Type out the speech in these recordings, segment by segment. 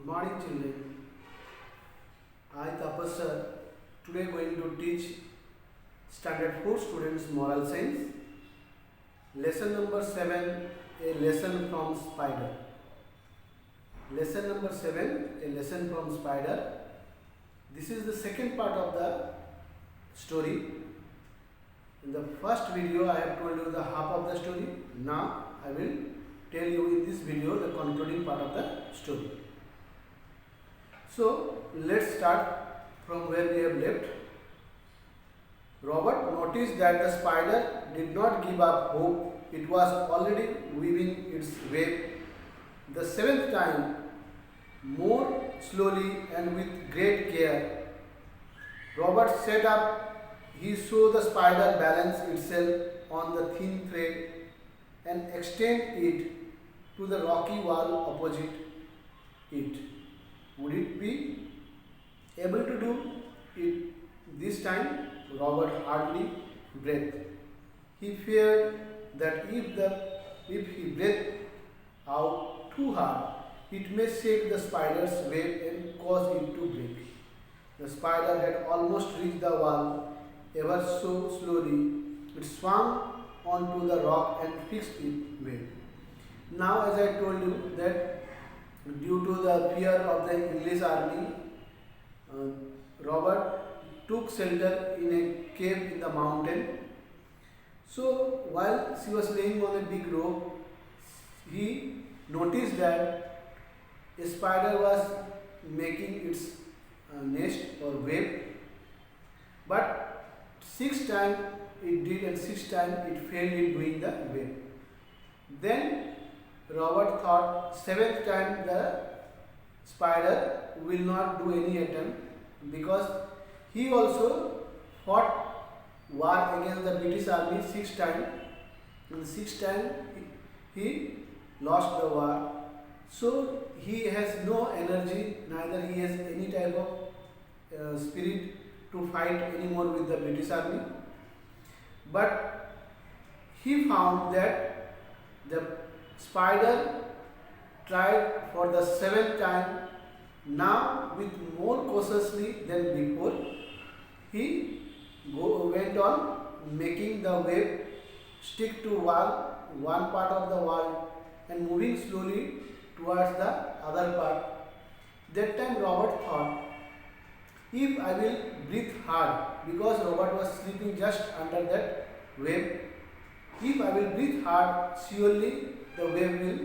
morning children. I Tapas sir today going to teach standard 4 students moral science. Lesson number 7, a lesson from spider. Lesson number 7, a lesson from spider. This is the second part of the story. In the first video I have told you the half of the story. Now I will tell you in this video the concluding part of the story. So let's start from where we have left. Robert noticed that the spider did not give up hope. It was already weaving its web. The seventh time, more slowly and with great care, Robert set up. He saw the spider balance itself on the thin thread and extend it to the rocky wall opposite it. Would it be able to do it this time? Robert hardly breathed. He feared that if he breathed out too hard, it may shake the spider's web and cause it to break. The spider had almost reached the wall. Ever so slowly, it swung onto the rock and fixed its web. Now, as I told you that due to the fear of the English army, Robert took shelter in a cave in the mountain. So while she was laying on a big rope, he noticed that a spider was making its nest or web, but 6 times it did and 6 times it failed in doing the web. Then Robert thought 7th time the spider will not do any attempt, because he also fought war against the British army 6 times. In 6 times he lost the war. So he has no energy, neither he has any type of spirit to fight anymore with the British army. But he found that the spider tried for the 7th time, now with more cautiously than before. He went on making the web stick to wall, one part of the wall, and moving slowly towards the other part. That time Robert thought, if I will breathe hard, because Robert was sleeping just under that web, if I will breathe hard, surely the web will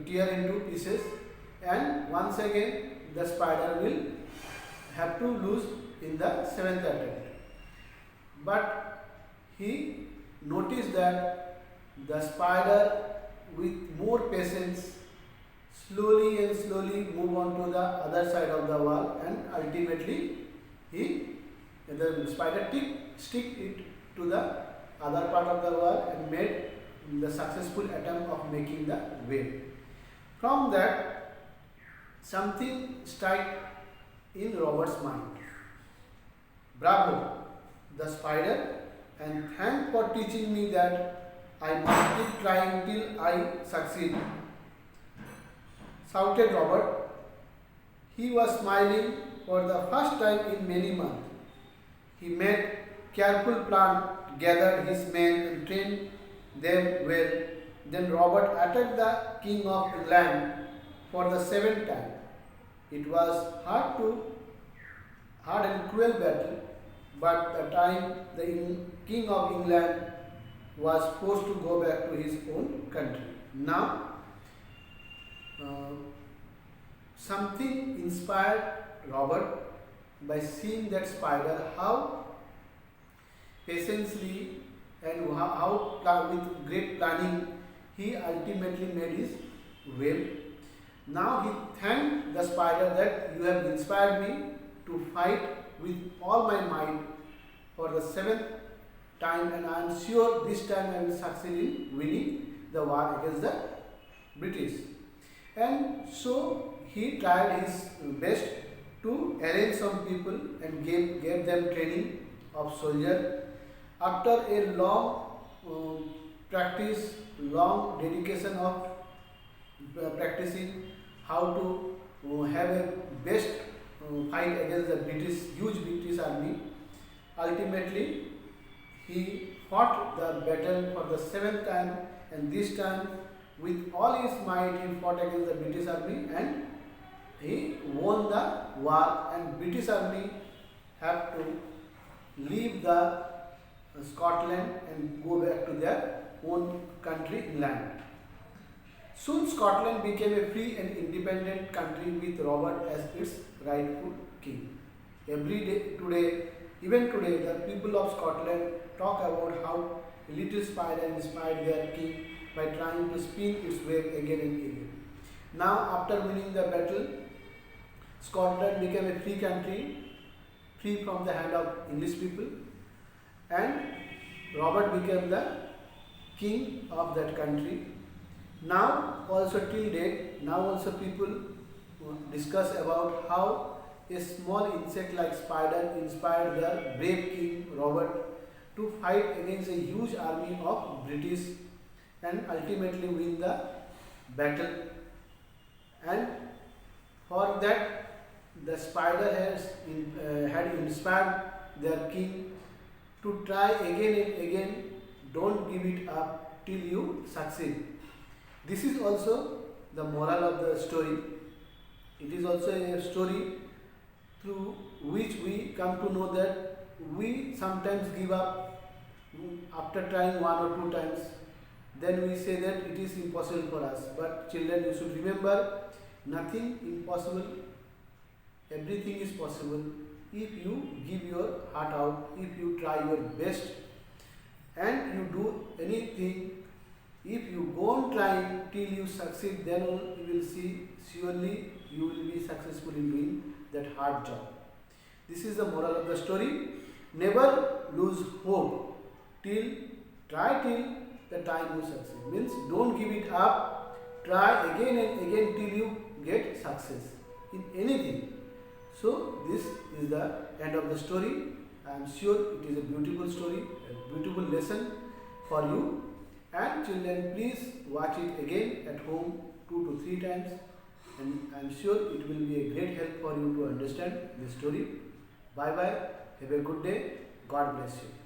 tear into pieces, and once again the spider will have to lose in the 7th attempt. But he noticed that the spider, with more patience, slowly and slowly move on to the other side of the wall, and ultimately the spider stick it to the other part of the wall and made the successful attempt of making the web. From that, something struck in Robert's mind. Bravo, the spider, and thanks for teaching me that I must keep trying till I succeed, shouted Robert. He was smiling for the first time in many months. He made careful plan, gathered his men and trained them well. Then Robert attacked the King of England for the 7th time. It was hard and cruel battle, but the time the King of England was forced to go back to his own country. Now, something inspired Robert by seeing that spider, how patiently and how with great planning he ultimately made his web. Now he thanked the spider that you have inspired me to fight with all my might for the 7th time, and I am sure this time I will succeed in winning the war against the British. And so he tried his best to arrange some people and gave them training of soldier. After a long practice, long dedication of practicing how to have a best fight against the huge British army. Ultimately, he fought the battle for the seventh time, and this time with all his might he fought against the British army and he won the war, and British army have to leave the Scotland and go back to their own country inland. Soon Scotland became a free and independent country with Robert as its rightful king. Every day today, even today, the people of Scotland talk about how a little spider inspired their king by trying to spin its web again and again. Now, after winning the battle, Scotland became a free country, free from the hand of English people, and Robert became the king of that country. Now also till date, now also people discuss about how a small insect like spider inspired the brave king Robert to fight against a huge army of British and ultimately win the battle. And for that, the spider had inspired their king to try again and again. Don't give it up till you succeed. This is also the moral of the story. It is also a story through which we come to know that we sometimes give up after trying one or two times. Then we say that it is impossible for us. But children, you should remember, nothing impossible, everything is possible if you give your heart out, if you try your best and you do anything. If you go on trying till you succeed, then you will see surely you will be successful in doing that hard job. This is the moral of the story. Never lose hope try till the time you succeed. Means don't give it up. Try again and again till you get success in anything. So this is the end of the story. I am sure it is a beautiful story, a beautiful lesson for you. And children, please watch it again at home 2 to 3 times, and I am sure it will be a great help for you to understand this story. Bye bye. Have a good day. God bless you.